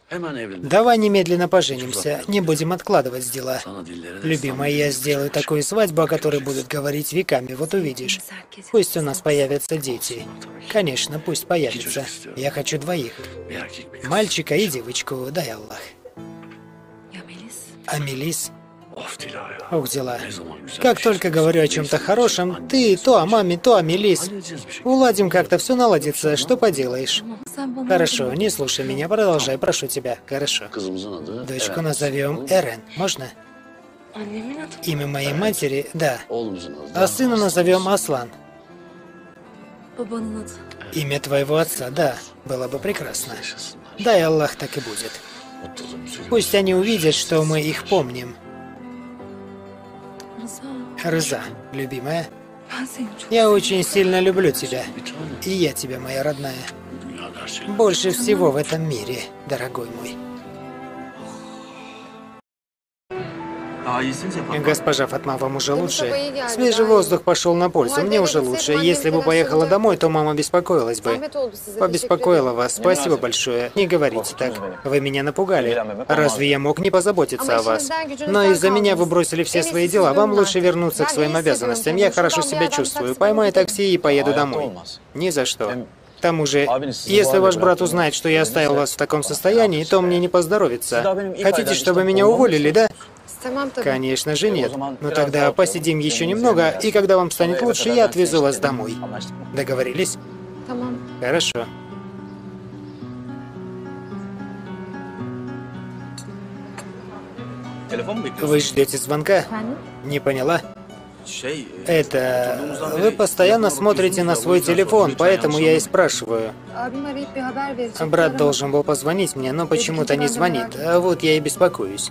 Давай немедленно поженимся, не будем откладывать дела. Любимая, я сделаю такую свадьбу, о которой будут говорить веками, вот увидишь. Пусть у нас появятся дети. Конечно, пусть появятся. Я хочу двоих. Мальчика и девочку, дай Аллах. А Мелис? Ох, дела. Как только говорю о чем-то хорошем, ты то о маме, то о Мелис. Уладим как-то, все наладится, что поделаешь. Хорошо, не слушай меня, продолжай, прошу тебя. Хорошо. Дочку назовем Эрен, можно? Имя моей матери, да. А сына назовем Аслан. Имя твоего отца, да. Было бы прекрасно. Дай Аллах, так и будет. Пусть они увидят, что мы их помним. Рыза, любимая, я очень сильно люблю тебя. И я тебя, моя родная. Больше всего в этом мире, дорогой мой. Госпожа Фатма, вам уже лучше? Свежий воздух пошел на пользу, мне уже лучше. Если бы поехала домой, то мама беспокоилась бы. Побеспокоила вас, спасибо большое. Не говорите так, вы меня напугали. Разве я мог не позаботиться о вас? Но из-за меня вы бросили все свои дела, вам лучше вернуться к своим обязанностям. Я хорошо себя чувствую, поймаю такси и поеду домой. Ни за что. К тому же, если ваш брат узнает, что я оставил вас в таком состоянии, то мне не поздоровится. Хотите, чтобы меня уволили, да? Конечно же нет. Но тогда посидим еще немного, и когда вам станет лучше, я отвезу вас домой. Договорились? Хорошо. Вы ждете звонка? Не поняла? Это... Вы постоянно смотрите на свой телефон, поэтому я и спрашиваю. Брат должен был позвонить мне, но почему-то не звонит. А вот я и беспокоюсь.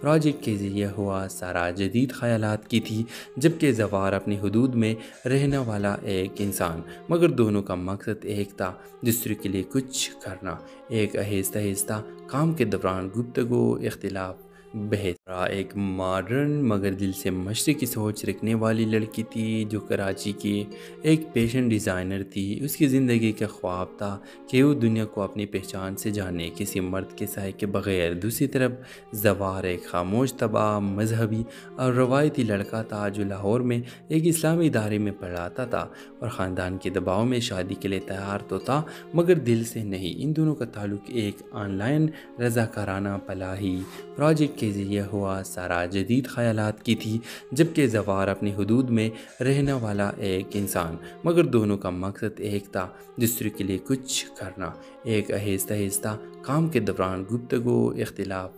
Project کے ذریعے ہوا سارا جدید خیالات کی تھی، جبکہ زوار اپنی حدود میں رہنے والا ایک انسان، مگر دونوں کا مقصد ایک تھا، دوسرے کے لیے کچھ کرنا۔ ایک آہستہ آہستہ کام کے دوران گفتگو، اختلاف، بحث۔ ایک ماڈرن مگر دل سے مشرقی سوچ رکھنے والی لڑکی تھی جو کراچی کی ایک پیشن ڈیزائنر تھی۔ اس کی زندگی کا خواب تھا کہ وہ دنیا کو اپنی پہچان سے جانے، کسی مرد کے سائے کے بغیر۔ دوسری طرف زوار ایک خاموش طبع، مذہبی اور روایتی لڑکا تھا جو لاہور میں ایک اسلامی ادارے میں پڑھاتا تھا اور خاندان کے دباؤ میں شادی کے لیے تیار تو تھا مگر دل سے نہیں۔ ان دونوں کا تعلق ایک آن لائن رضاکارانہ پلاہی پروجیکٹ کے ذریعے ہوا سارا جدید خیالات کی تھی، جبکہ زوار اپنی حدود میں رہنے والا ایک انسان، مگر دونوں کا مقصد ایک تھا، دوسرے کے لیے کچھ کرنا۔ ایک آہستہ آہستہ کام کے دوران گفتگو، اختلاف،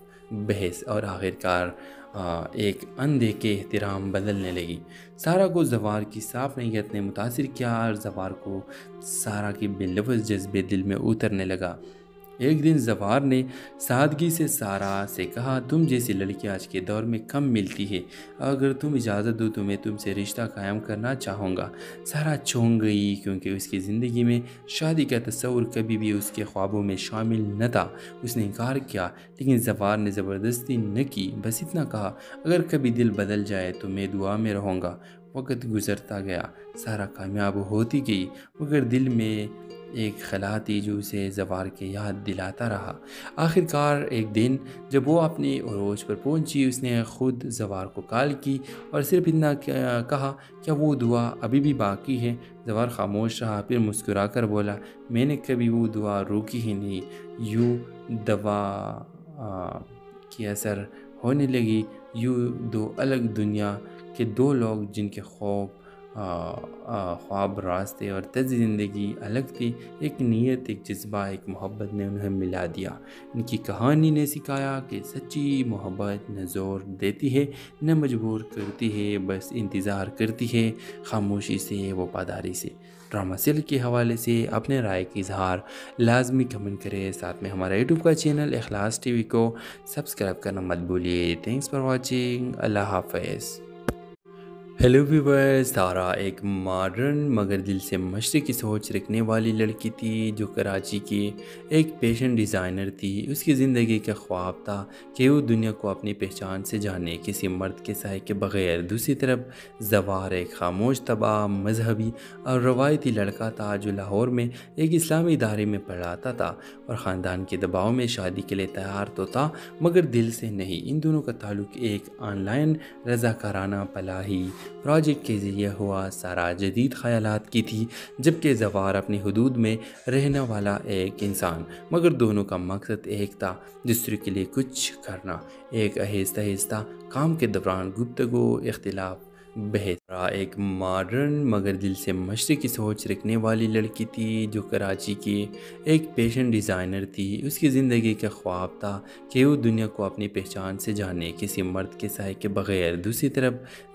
بحث اور آخرکار ایک اندھے احترام بدلنے لگی۔ سارا کو زوار کی صاف نیت نے متاثر کیا اور زوار کو سارا کی بے لفظ جذبے دل میں اترنے لگا۔ ایک دن زوار نے سادگی سے سارا سے کہا، تم جیسی لڑکی آج کے دور میں کم ملتی ہے، اگر تم اجازت دو تو میں تم سے رشتہ قائم کرنا چاہوں گا۔ سارا چونک گئی کیونکہ اس کی زندگی میں شادی کا تصور کبھی بھی اس کے خوابوں میں شامل نہ تھا۔ اس نے انکار کیا لیکن زوار نے زبردستی نہ کی، بس اتنا کہا، اگر کبھی دل بدل جائے تو میں دعا میں رہوں گا۔ وقت گزرتا گیا، سارا کامیاب ہوتی گئی مگر دل میں ایک خلا تھی جو اسے زوار کے یاد دلاتا رہا۔ آخرکار ایک دن جب وہ اپنی عروج پر پہنچی، اس نے خود زوار کو کال کی اور صرف اتنا کہا، کیا وہ دعا ابھی بھی باقی ہے؟ زوار خاموش رہا، پھر مسکرا کر بولا، میں نے کبھی وہ دعا روکی ہی نہیں۔ یوں دوا کی اثر ہونے لگی، یوں دو الگ دنیا کے دو لوگ جن کے خواب، راستے اور طرز زندگی الگ تھی، ایک نیت، ایک جذبہ، ایک محبت نے انہیں ملا دیا۔ ان کی کہانی نے سکھایا کہ سچی محبت نہ زور دیتی ہے نہ مجبور کرتی ہے، بس انتظار کرتی ہے، خاموشی سے، وفاداری سے۔ ڈرامہ سیل کے حوالے سے اپنے رائے کی اظہار لازمی کمنٹ کریں، ساتھ میں ہمارا یوٹیوب کا چینل اخلاص ٹی وی کو سبسکرائب کرنا مت بھولیے۔ تھینکس فار واچنگ، اللہ حافظ۔ ہیلو ویورز، سارا ایک ماڈرن مگر دل سے مشرقی سوچ رکھنے والی لڑکی تھی جو کراچی کی ایک پیشن ڈیزائنر تھی۔ اس کی زندگی کا خواب تھا کہ وہ دنیا کو اپنی پہچان سے جانے، کسی مرد کے سائے کے بغیر۔ دوسری طرف زوار ایک خاموش طبع، مذہبی اور روایتی لڑکا تھا جو لاہور میں ایک اسلامی ادارے میں پڑھاتا تھا اور خاندان کے دباؤ میں شادی کے لیے تیار تو تھا مگر دل سے نہیں۔ ان دونوں کا تعلق ایک آن لائن رضاکارانہ پلاہی پروجیکٹ کے ذریعے ہوا سارا جدید خیالات کی تھی، جبکہ زوار اپنی حدود میں رہنے والا ایک انسان، مگر دونوں کا مقصد ایک تھا، دوسرے کے لیے کچھ کرنا۔ ایک آہستہ آہستہ کام کے دوران گفتگو، اختلاف، بحث۔ ایک ماڈرن مگر دل سے مشرقی سوچ رکھنے والی لڑکی تھی جو کراچی کی ایک پیشن ڈیزائنر تھی۔ اس کی زندگی کا خواب تھا کہ وہ دنیا کو اپنی پہچان سے جانے، کسی مرد کے سائے کے بغیر۔ دوسری طرف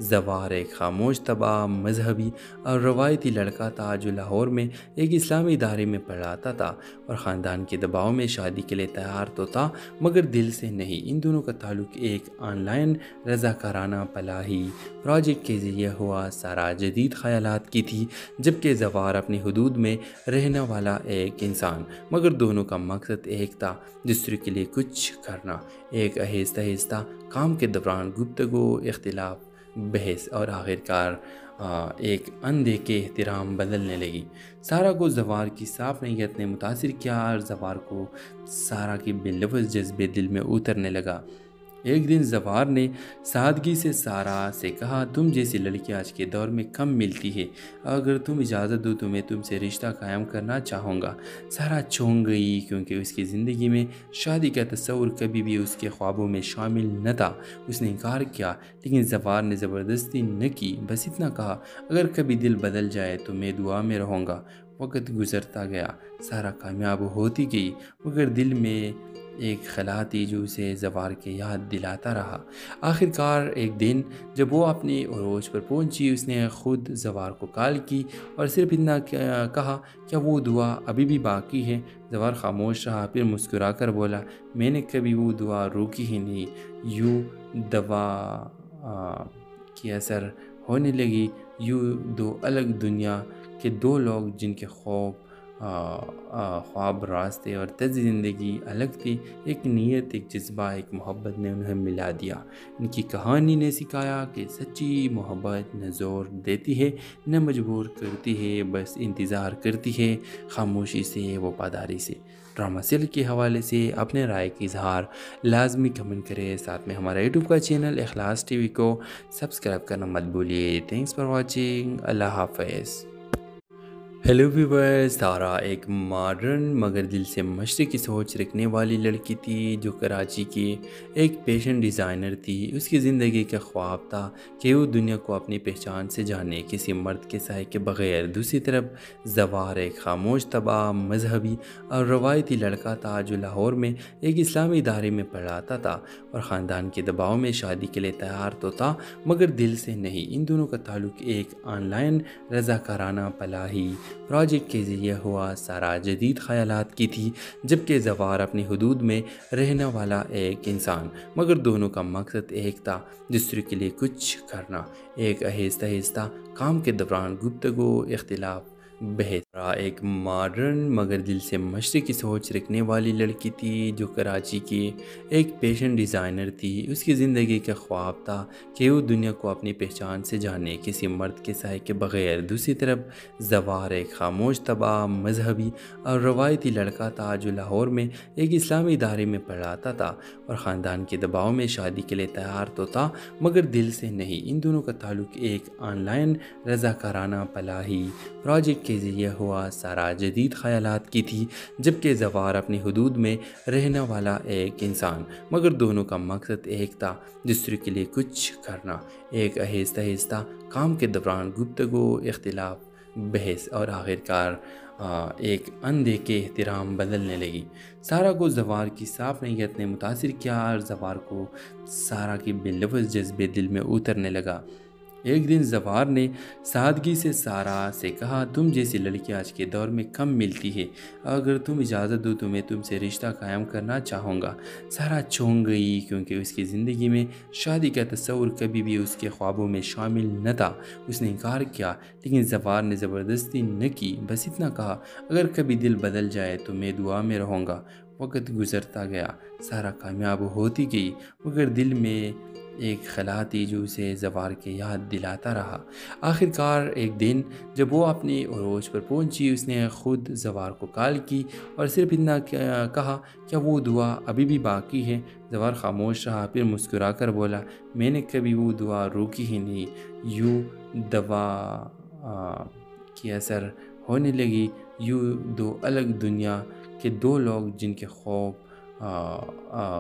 زوار ایک خاموش طبع، مذہبی اور روایتی لڑکا تھا جو لاہور میں ایک اسلامی ادارے میں پڑھاتا تھا اور خاندان کے دباؤ میں شادی کے لیے تیار تو تھا مگر دل سے نہیں۔ ان دونوں کا تعلق ایک آن لائن رضاکارانہ پلاہی پروجیکٹ کے ذریعے ہوا سارا جدید خیالات کی تھی، جبکہ زوار اپنی حدود میں رہنے والا ایک انسان، مگر دونوں کا مقصد ایک تھا، دوسرے کے لیے کچھ کرنا۔ ایک آہستہ آہستہ کام کے دوران گفتگو، اختلاف، بحث اور آخرکار ایک اندھے احترام بدلنے لگی۔ سارا کو زوار کی صاف نیت نے متاثر کیا اور زوار کو سارا کی بے لفظ جذبے دل میں اترنے لگا۔ ایک دن زوار نے سادگی سے سارا سے کہا، تم جیسی لڑکی آج کے دور میں کم ملتی ہے، اگر تم اجازت دو تو میں تم سے رشتہ قائم کرنا چاہوں گا۔ سارا چونک گئی کیونکہ اس کی زندگی میں شادی کا تصور کبھی بھی اس کے خوابوں میں شامل نہ تھا۔ اس نے انکار کیا لیکن زوار نے زبردستی نہ کی، بس اتنا کہا، اگر کبھی دل بدل جائے تو میں دعا میں رہوں گا۔ وقت گزرتا گیا، سارا کامیاب ہوتی گئی مگر دل میں ایک خلا تھی جو اسے زوار کی یاد دلاتا رہا۔ آخر کار ایک دن جب وہ اپنی عروج پر پہنچی، اس نے خود زوار کو کال کی اور صرف اتنا کہا، کیا وہ دعا ابھی بھی باقی ہے؟ زوار خاموش رہا، پھر مسکرا کر بولا، میں نے کبھی وہ دعا روکی ہی نہیں۔ یوں دوا کی اثر ہونے لگی، یوں دو الگ دنیا کے دو لوگ جن کے خواب، راستے اور طرز زندگی الگ تھی، ایک نیت، ایک جذبہ، ایک محبت نے انہیں ملا دیا۔ ان کی کہانی نے سکھایا کہ سچی محبت نہ زور دیتی ہے نہ مجبور کرتی ہے، بس انتظار کرتی ہے، خاموشی سے، وفاداری سے۔ ڈرامہ سیل کے حوالے سے اپنے رائے کی اظہار لازمی کمنٹ کریں، ساتھ میں ہمارا یوٹیوب کا چینل اخلاص ٹی وی کو سبسکرائب کرنا مت بھولیے۔ تھینکس فار واچنگ، اللہ حافظ۔ ہیلو ویورز، تارا ایک ماڈرن مگر دل سے مشرقی سوچ رکھنے والی لڑکی تھی جو کراچی کی ایک فیشن ڈیزائنر تھی۔ اس کی زندگی کا خواب تھا کہ وہ دنیا کو اپنی پہچان سے جانے، کسی مرد کے سائے کے بغیر۔ دوسری طرف زوار ایک خاموش، تباہ، مذہبی اور روایتی لڑکا تھا جو لاہور میں ایک اسلامی ادارے میں پڑھاتا تھا اور خاندان کے دباؤ میں شادی کے لیے تیار تو تھا مگر دل سے نہیں۔ ان دونوں کا تعلق ایک آن لائن رضاکارانہ فلاحی پروجیکٹ کے ذریعے ہوا۔ سارا جدید خیالات کی تھی، جبکہ زوار اپنی حدود میں رہنے والا ایک انسان، مگر دونوں کا مقصد ایک تھا، دوسرے کے لیے کچھ کرنا۔ ایک آہستہ آہستہ کام کے دوران گفتگو، اختلاف، بحث۔ ایک ماڈرن مگر دل سے مشرقی سوچ رکھنے والی لڑکی تھی جو کراچی کی ایک فیشن ڈیزائنر تھی۔ اس کی زندگی کا خواب تھا کہ وہ دنیا کو اپنی پہچان سے جانے، کسی مرد کے سائے کے بغیر۔ دوسری طرف زوار ایک خاموش، تباہ، مذہبی اور روایتی لڑکا تھا جو لاہور میں ایک اسلامی ادارے میں پڑھاتا تھا اور خاندان کے دباؤ میں شادی کے لیے تیار تو تھا مگر دل سے نہیں۔ ان دونوں کا تعلق ایک آن لائن رضاکارانہ فلاحی پروجیکٹ کے ذریعے ہوا۔ سارا جدید خیالات کی تھی، جبکہ زوار اپنی حدود میں رہنے والا ایک انسان، مگر دونوں کا مقصد ایک تھا، دوسرے کے لیے کچھ کرنا۔ ایک آہستہ آہستہ کام کے دوران گفتگو، اختلاف، بحث اور آخرکار ایک اندیکھے احترام بدلنے لگی۔ سارا کو زوار کی صاف نیت نے متاثر کیا اور زوار کو سارا کی بے لفظ جذبے دل میں اترنے لگا۔ ایک دن زوار نے سادگی سے سارا سے کہا، تم جیسی لڑکی آج کے دور میں کم ملتی ہے، اگر تم اجازت دو تو میں تم سے رشتہ قائم کرنا چاہوں گا۔ سارا چونک گئی کیونکہ اس کی زندگی میں شادی کا تصور کبھی بھی اس کے خوابوں میں شامل نہ تھا۔ اس نے انکار کیا، لیکن زوار نے زبردستی نہ کی، بس اتنا کہا، اگر کبھی دل بدل جائے تو میں دعا میں رہوں گا۔ وقت گزرتا گیا، سارا کامیاب ہوتی گئی، مگر دل میں ایک خلا تھی جو اسے زوار کی یاد دلاتا رہا۔ آخر کار ایک دن جب وہ اپنی عروج پر پہنچی، اس نے خود زوار کو کال کی اور صرف اتنا کہا، کیا وہ دعا ابھی بھی باقی ہے؟ زوار خاموش رہا، پھر مسکرا کر بولا، میں نے کبھی وہ دعا روکی ہی نہیں۔ یوں دوا کی اثر ہونے لگی، یوں دو الگ دنیا کے دو لوگ جن کے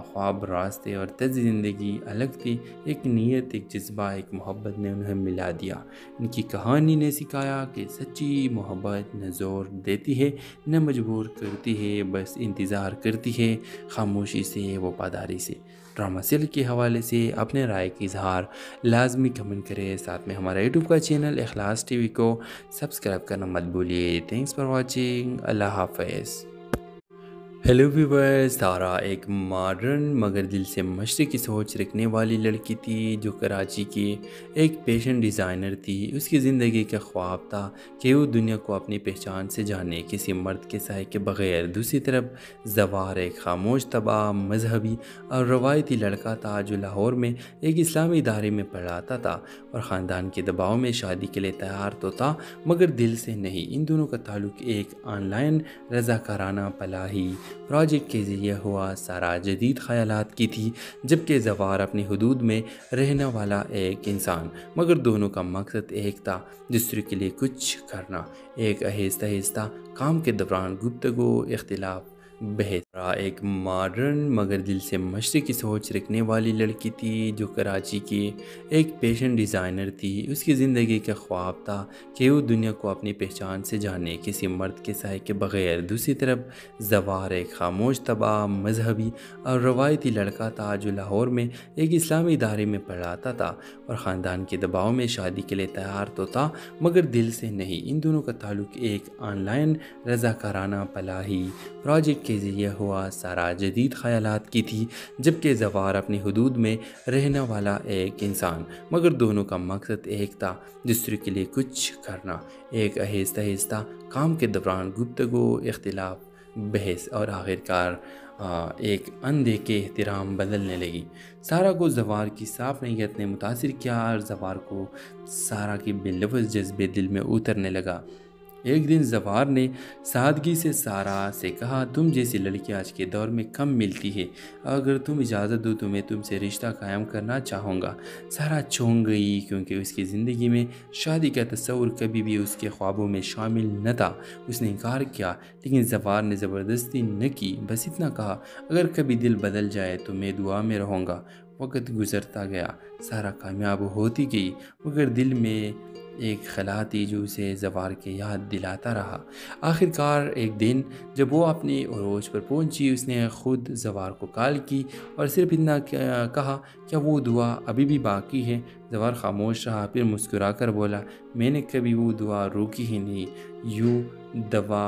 خواب، راستے اور طرز زندگی الگ تھی، ایک نیت، ایک جذبہ، ایک محبت نے انہیں ملا دیا۔ ان کی کہانی نے سکھایا کہ سچی محبت نہ زور دیتی ہے نہ مجبور کرتی ہے، بس انتظار کرتی ہے، خاموشی سے، وفاداری سے۔ ڈرامہ سیل کے حوالے سے اپنے رائے کی اظہار لازمی کمنٹ کریں، ساتھ میں ہمارا یوٹیوب کا چینل اخلاص ٹی وی کو سبسکرائب کرنا مت بھولیے۔ تھینکس فار واچنگ، اللہ حافظ۔ ہیلو ویورز، تارا ایک ماڈرن مگر دل سے مشرقی سوچ رکھنے والی لڑکی تھی جو کراچی کی ایک فیشن ڈیزائنر تھی۔ اس کی زندگی کا خواب تھا کہ وہ دنیا کو اپنی پہچان سے جانے، کسی مرد کے سائے کے بغیر۔ دوسری طرف زوار ایک خاموش، تباہ، مذہبی اور روایتی لڑکا تھا جو لاہور میں ایک اسلامی ادارے میں پڑھاتا تھا اور خاندان کے دباؤ میں شادی کے لیے تیار تو تھا مگر دل سے نہیں۔ ان دونوں کا تعلق ایک آن لائن رضاکارانہ فلاحی پروجیکٹ کے ذریعے ہوا۔ سارا جدید خیالات کی تھی، جبکہ زوار اپنی حدود میں رہنے والا ایک انسان، مگر دونوں کا مقصد ایک تھا، دوسرے کے لیے کچھ کرنا۔ ایک آہستہ آہستہ کام کے دوران گفتگو، اختلاف، بہترا ایک ماڈرن مگر دل سے مشرقی سوچ رکھنے والی لڑکی تھی جو کراچی کی ایک پیشن ڈیزائنر تھی۔ اس کی زندگی کا خواب تھا کہ وہ دنیا کو اپنی پہچان سے جانے، کسی مرد کے سائے کے بغیر۔ دوسری طرف زوار ایک خاموش طبع، مذہبی اور روایتی لڑکا تھا جو لاہور میں ایک اسلامی ادارے میں پڑھاتا تھا اور خاندان کے دباؤ میں شادی کے لیے تیار تو تھا مگر دل سے نہیں۔ ان دونوں کا تعلق ایک آن لائن رضاکارانہ پلاہی پروجیکٹ کے ذریعے ہوا۔ سارا جدید خیالات کی تھی جبکہ زوار اپنی حدود میں رہنے والا ایک انسان، مگر دونوں کا مقصد ایک تھا، دوسرے کے لیے کچھ کرنا۔ ایک آہستہ آہستہ کام کے دوران گفتگو، اختلاف، بحث اور آخرکار ایک اندھے احترام بدلنے لگی۔ سارا کو زوار کی صاف نیت نے متاثر کیا اور زوار کو سارا کی بے لفظ جذبے دل میں اترنے لگا۔ ایک دن زوار نے سادگی سے سارا سے کہا، تم جیسی لڑکی آج کے دور میں کم ملتی ہے، اگر تم اجازت دو تو میں تم سے رشتہ قائم کرنا چاہوں گا۔ سارا چونک گئی کیونکہ اس کی زندگی میں شادی کا تصور کبھی بھی اس کے خوابوں میں شامل نہ تھا۔ اس نے انکار کیا لیکن زوار نے زبردستی نہ کی، بس اتنا کہا، اگر کبھی دل بدل جائے تو میں دعا میں رہوں گا۔ وقت گزرتا گیا، سارا کامیاب ہوتی گئی مگر دل میں ایک خلا تھی جو اسے زوار کے یاد دلاتا رہا۔ آخرکار ایک دن جب وہ اپنی عروج پر پہنچی، اس نے خود زوار کو کال کی اور صرف اتنا کہا، کیا وہ دعا ابھی بھی باقی ہے؟ زوار خاموش رہا، پھر مسکرا کر بولا، میں نے کبھی وہ دعا روکی ہی نہیں۔ یوں دوا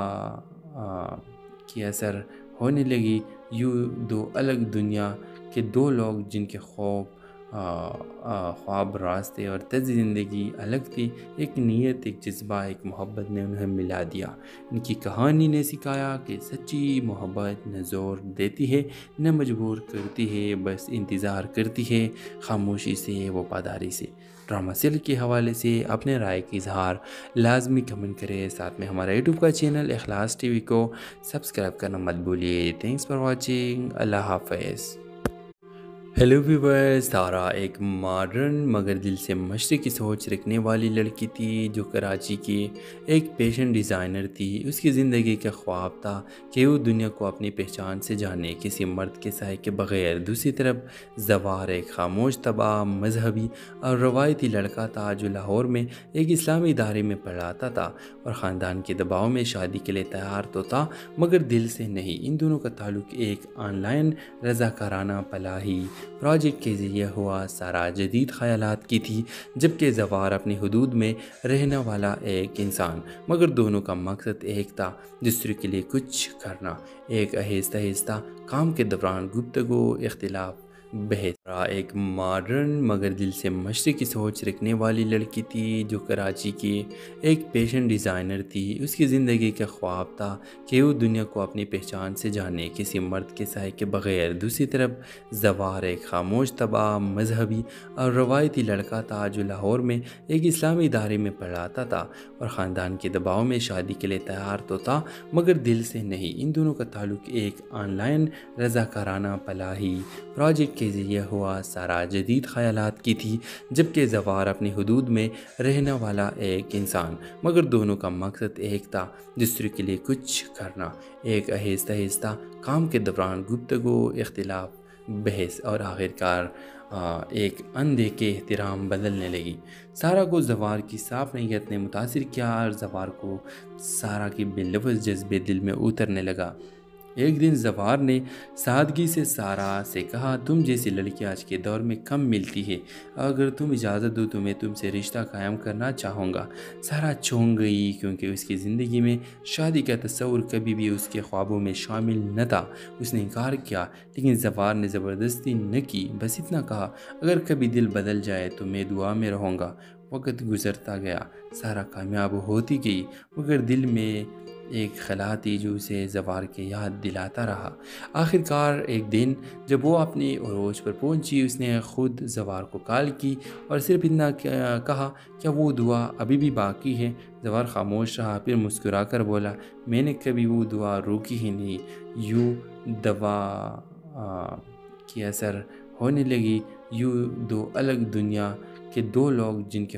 کی اثر ہونے لگی، یوں دو الگ دنیا کے دو لوگ جن کے خواب، راستے اور طرز زندگی الگ تھی، ایک نیت، ایک جذبہ، ایک محبت نے انہیں ملا دیا۔ ان کی کہانی نے سکھایا کہ سچی محبت نہ زور دیتی ہے نہ مجبور کرتی ہے، بس انتظار کرتی ہے، خاموشی سے، وفاداری سے۔ ڈرامہ سیل کے حوالے سے اپنے رائے کی اظہار لازمی کمنٹ کریں، ساتھ میں ہمارا یوٹیوب کا چینل اخلاص ٹی وی کو سبسکرائب کرنا مت بھولیے۔ تھینکس فار واچنگ، اللہ حافظ۔ ہیلو ویورز، سارا ایک ماڈرن مگر دل سے مشرقی سوچ رکھنے والی لڑکی تھی جو کراچی کی ایک پیشن ڈیزائنر تھی۔ اس کی زندگی کا خواب تھا کہ وہ دنیا کو اپنی پہچان سے جانے، کسی مرد کے سائے کے بغیر۔ دوسری طرف زوار ایک خاموش طبع، مذہبی اور روایتی لڑکا تھا جو لاہور میں ایک اسلامی ادارے میں پڑھاتا تھا اور خاندان کے دباؤ میں شادی کے لیے تیار تو تھا مگر دل سے نہیں۔ ان دونوں کا تعلق ایک آن لائن رضاکارانہ پلاہی پروجیکٹ کے ذریعے ہوا۔ سارا جدید خیالات کی تھی جبکہ زوار اپنی حدود میں رہنے والا ایک انسان، مگر دونوں کا مقصد ایک تھا، دوسرے کے لیے کچھ کرنا۔ ایک آہستہ آہستہ کام کے دوران گفتگو، اختلاف، بہترا ایک ماڈرن مگر دل سے مشرقی سوچ رکھنے والی لڑکی تھی جو کراچی کی ایک پیشن ڈیزائنر تھی۔ اس کی زندگی کا خواب تھا کہ وہ دنیا کو اپنی پہچان سے جانے، کسی مرد کے سائے کے بغیر۔ دوسری طرف زوار ایک خاموش طبع، مذہبی اور روایتی لڑکا تھا جو لاہور میں ایک اسلامی ادارے میں پڑھاتا تھا اور خاندان کے دباؤ میں شادی کے لیے تیار تو تھا مگر دل سے نہیں۔ ان دونوں کا تعلق ایک آن لائن رضاکارانہ پلاہی پروجیکٹ کے ذریعے ہوا۔ سارا جدید خیالات کی تھی جبکہ زوار اپنی حدود میں رہنے والا ایک انسان، مگر دونوں کا مقصد ایک تھا، دوسرے کے لیے کچھ کرنا۔ ایک آہستہ آہستہ کام کے دوران گفتگو، اختلاف، بحث اور آخرکار ایک اندھے احترام بدلنے لگی۔ سارا کو زوار کی صاف نیت نے متاثر کیا اور زوار کو سارا کی بے لفظ جذبے دل میں اترنے لگا۔ ایک دن زوار نے سادگی سے سارا سے کہا، تم جیسی لڑکی آج کے دور میں کم ملتی ہے، اگر تم اجازت دو تو میں تم سے رشتہ قائم کرنا چاہوں گا۔ سارا چونک گئی کیونکہ اس کی زندگی میں شادی کا تصور کبھی بھی اس کے خوابوں میں شامل نہ تھا۔ اس نے انکار کیا لیکن زوار نے زبردستی نہ کی، بس اتنا کہا، اگر کبھی دل بدل جائے تو میں دعا میں رہوں گا۔ وقت گزرتا گیا، سارا کامیاب ہوتی گئی مگر دل میں ایک خلا تھی جو اسے زوار کے یاد دلاتا رہا۔ آخرکار ایک دن جب وہ اپنی عروج پر پہنچی، اس نے خود زوار کو کال کی اور صرف اتنا کہا، کیا وہ دعا ابھی بھی باقی ہے؟ زوار خاموش رہا، پھر مسکرا کر بولا، میں نے کبھی وہ دعا روکی ہی نہیں۔ یوں دوا کی اثر ہونے لگی، یوں دو الگ دنیا کے دو لوگ جن کے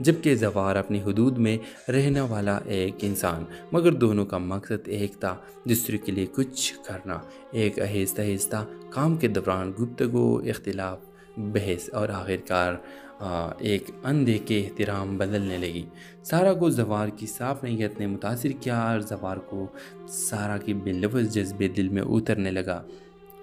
جبکہ زوار اپنی حدود میں رہنے والا ایک انسان، مگر دونوں کا مقصد ایک تھا، دوسرے کے لیے کچھ کرنا۔ ایک آہستہ آہستہ کام کے دوران گفتگو، اختلاف، بحث اور آخرکار ایک اندھے کے احترام بدلنے لگی۔ سارا کو زوار کی صاف نیت نے متاثر کیا اور زوار کو سارا کی بے لفظ جذبے دل میں اترنے لگا۔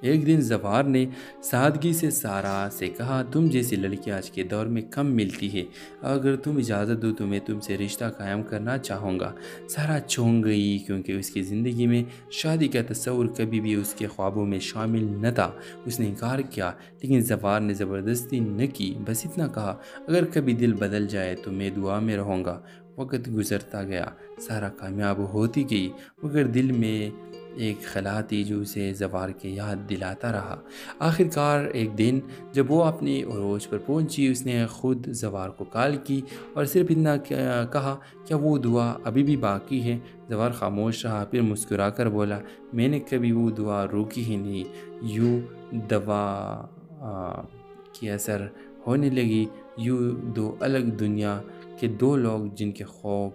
ایک دن زوار نے سادگی سے سارا سے کہا، تم جیسی لڑکی آج کے دور میں کم ملتی ہے، اگر تم اجازت دو تو میں تم سے رشتہ قائم کرنا چاہوں گا۔ سارا چونک گئی، کیونکہ اس کی زندگی میں شادی کا تصور کبھی بھی اس کے خوابوں میں شامل نہ تھا۔ اس نے انکار کیا، لیکن زوار نے زبردستی نہ کی، بس اتنا کہا، اگر کبھی دل بدل جائے تو میں دعا میں رہوں گا۔ وقت گزرتا گیا، سارا کامیاب ہوتی گئی، مگر دل میں ایک خلا تھی جو اسے زوار کے یاد دلاتا رہا۔ آخرکار ایک دن جب وہ اپنی عروج پر پہنچی، اس نے خود زوار کو کال کی اور صرف اتنا کہا، کیا وہ دعا ابھی بھی باقی ہے؟ زوار خاموش رہا، پھر مسکرا کر بولا، میں نے کبھی وہ دعا روکی ہی نہیں۔ یوں دوا کی اثر ہونے لگی، یوں دو الگ دنیا کے دو لوگ جن کے خواب،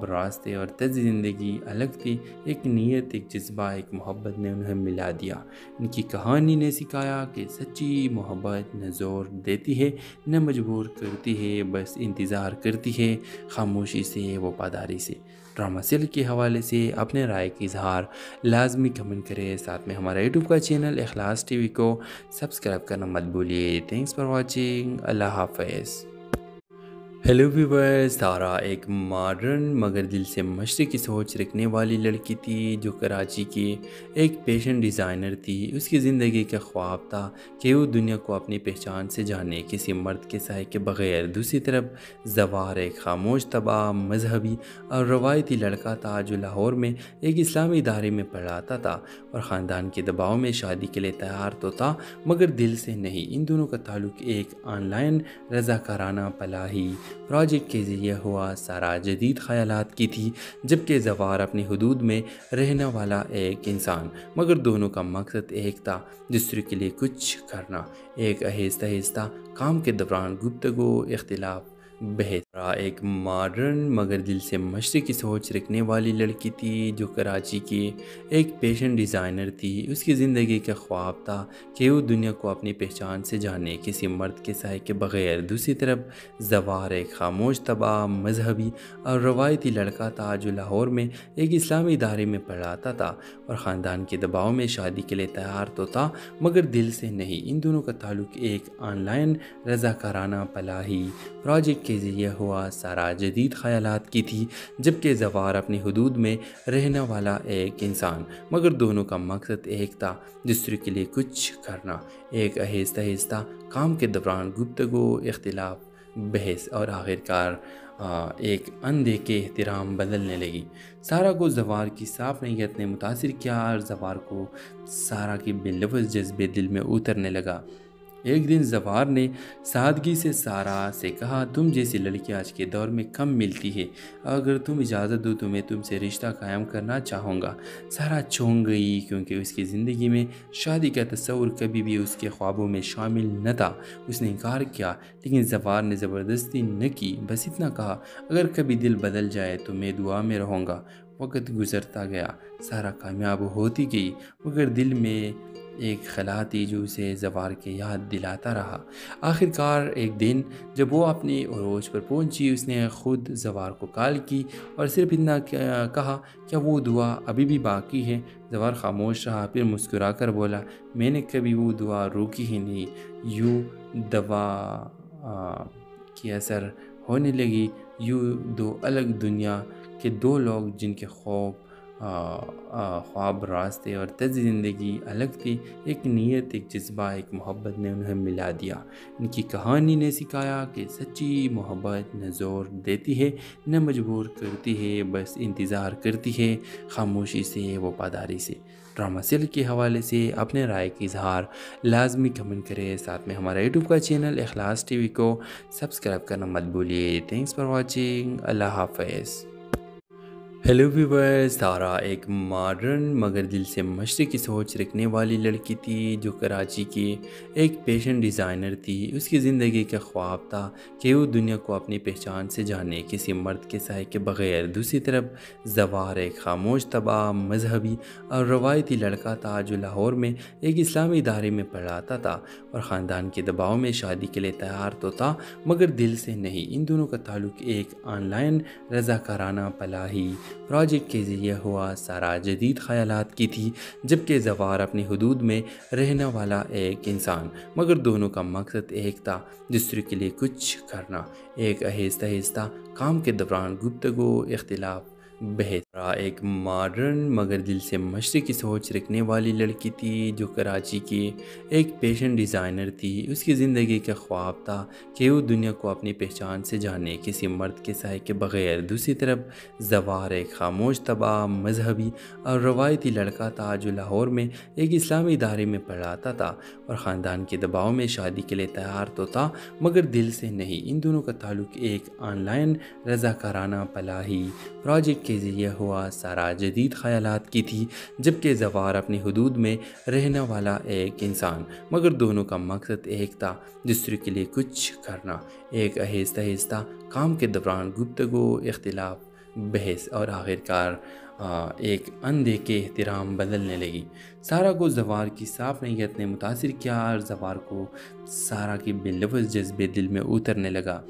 راستے اور طرز زندگی الگ تھی، ایک نیت، ایک جذبہ، ایک محبت نے انہیں ملا دیا۔ ان کی کہانی نے سکھایا کہ سچی محبت نہ زور دیتی ہے نہ مجبور کرتی ہے، بس انتظار کرتی ہے، خاموشی سے، وفاداری سے۔ ڈرامہ سیل کے حوالے سے اپنے رائے کی اظہار لازمی کمنٹ کریں، ساتھ میں ہمارا یوٹیوب کا چینل اخلاص ٹی وی کو سبسکرائب کرنا مت بھولیے۔ تھینکس فار واچنگ، اللہ حافظ۔ ہیلو ویورز، سارا ایک ماڈرن مگر دل سے مشرقی سوچ رکھنے والی لڑکی تھی جو کراچی کی ایک فیشن ڈیزائنر تھی۔ اس کی زندگی کا خواب تھا کہ وہ دنیا کو اپنی پہچان سے جانے، کسی مرد کے سائے کے بغیر۔ دوسری طرف زوار ایک خاموش، تباہ، مذہبی اور روایتی لڑکا تھا جو لاہور میں ایک اسلامی ادارے میں پڑھاتا تھا اور خاندان کے دباؤ میں شادی کے لیے تیار تو تھا مگر دل سے نہیں۔ ان دونوں کا تعلق ایک آن لائن رضاکارانہ فلاحی پروجیکٹ کے ذریعے ہوا سارا جدید خیالات کی تھی، جبکہ زوار اپنی حدود میں رہنے والا ایک انسان، مگر دونوں کا مقصد ایک تھا، دوسرے کے لیے کچھ کرنا۔ ایک آہستہ آہستہ کام کے دوران گفتگو، اختلاف، بحث، ایک ماڈرن مگر دل سے مشرقی سوچ رکھنے والی لڑکی تھی جو کراچی کی ایک فیشن ڈیزائنر تھی۔ اس کی زندگی کا خواب تھا کہ وہ دنیا کو اپنی پہچان سے جانے، کسی مرد کے سائے کے بغیر۔ دوسری طرف زوار ایک خاموش، تباہ، مذہبی اور روایتی لڑکا تھا جو لاہور میں ایک اسلامی ادارے میں پڑھاتا تھا اور خاندان کے دباؤ میں شادی کے لیے تیار تو تھا مگر دل سے نہیں۔ ان دونوں کا تعلق ایک آن لائن رضاکارانہ فلاحی پروجیکٹ کے ذریعے ہوا سارا جدید خیالات کی تھی، جبکہ زوار اپنی حدود میں رہنے والا ایک انسان، مگر دونوں کا مقصد ایک تھا، دوسرے کے لیے کچھ کرنا۔ ایک آہستہ آہستہ کام کے دوران گفتگو، اختلاف، بحث اور آخرکار ایک اندھے کے احترام بدلنے لگی۔ سارا کو زوار کی صاف نیت نے متاثر کیا اور زوار کو سارا کی بے لفظ جذبے دل میں اترنے لگا۔ ایک دن زوار نے سادگی سے سارا سے کہا، تم جیسی لڑکی آج کے دور میں کم ملتی ہے، اگر تم اجازت دو تو میں تم سے رشتہ قائم کرنا چاہوں گا۔ سارا چونک گئی، کیونکہ اس کی زندگی میں شادی کا تصور کبھی بھی اس کے خوابوں میں شامل نہ تھا۔ اس نے انکار کیا، لیکن زوار نے زبردستی نہ کی، بس اتنا کہا، اگر کبھی دل بدل جائے تو میں دعا میں رہوں گا۔ وقت گزرتا گیا، سارا کامیاب ہوتی گئی، مگر دل میں ایک خلا تھی جو اسے زوار کے یاد دلاتا رہا۔ آخرکار ایک دن جب وہ اپنی عروج پر پہنچی، اس نے خود زوار کو کال کی اور صرف اتنا کہا، کیا وہ دعا ابھی بھی باقی ہے؟ زوار خاموش رہا، پھر مسکرا کر بولا، میں نے کبھی وہ دعا روکی ہی نہیں۔ یوں دوا کی اثر ہونے لگی، یوں دو الگ دنیا کے دو لوگ جن کے خواب، راستے اور طرز زندگی الگ تھی، ایک نیت، ایک جذبہ، ایک محبت نے انہیں ملا دیا۔ ان کی کہانی نے سکھایا کہ سچی محبت نہ زور دیتی ہے نہ مجبور کرتی ہے، بس انتظار کرتی ہے، خاموشی سے، وفاداری سے۔ ڈرامہ سیل کے حوالے سے اپنے رائے کی اظہار لازمی کمنٹ کریں، ساتھ میں ہمارا یوٹیوب کا چینل اخلاص ٹی وی کو سبسکرائب کرنا مت بھولیے۔ تھینکس فار واچنگ، اللہ حافظ۔ ہیلو ویورز، سارا ایک ماڈرن مگر دل سے مشرقی سوچ رکھنے والی لڑکی تھی جو کراچی کی ایک پیشن ڈیزائنر تھی۔ اس کی زندگی کا خواب تھا کہ وہ دنیا کو اپنی پہچان سے جانے، کسی مرد کے سائے کے بغیر۔ دوسری طرف زوار ایک خاموش، تباہ، مذہبی اور روایتی لڑکا تھا جو لاہور میں ایک اسلامی ادارے میں پڑھاتا تھا اور خاندان کے دباؤ میں شادی کے لیے تیار تو تھا مگر دل سے نہیں۔ ان دونوں کا تعلق ایک آن لائن رضاکارانہ فلاحی پروجیکٹ کے ذریعے ہوا۔ سارا جدید خیالات کی تھی جبکہ زوار اپنی حدود میں رہنے والا ایک انسان، مگر دونوں کا مقصد ایک تھا، دوسرے کے لیے کچھ کرنا۔ ایک آہستہ آہستہ کام کے دوران گفتگو، اختلاف، بحث۔ ایک ماڈرن مگر دل سے مشرقی سوچ رکھنے والی لڑکی تھی جو کراچی کی ایک پیشن ڈیزائنر تھی۔ اس کی زندگی کا خواب تھا کہ وہ دنیا کو اپنی پہچان سے جانے، کسی مرد کے سائے کے بغیر۔ دوسری طرف زوار ایک خاموش، تباہ، مذہبی اور روایتی لڑکا تھا جو لاہور میں ایک اسلامی ادارے میں پڑھاتا تھا اور خاندان کے دباؤ میں شادی کے لیے تیار تو تھا مگر دل سے نہیں۔ ان دونوں کا تعلق ایک آن لائن رضاکارانہ فلاحی پروجیکٹ کے ذریعے ہوا۔ سارا جدید خیالات کی تھی جبکہ زوار اپنی حدود میں رہنے والا ایک انسان، مگر دونوں کا مقصد ایک تھا، دوسرے کے لیے کچھ کرنا۔ ایک آہستہ آہستہ کام کے دوران گفتگو، اختلاف، بحث اور آخرکار ایک اندھے احترام بدلنے لگی۔ سارا کو زوار کی صاف نیت نے متاثر کیا اور زوار کو سارا کی بے لفظ جذبے دل میں اترنے لگا۔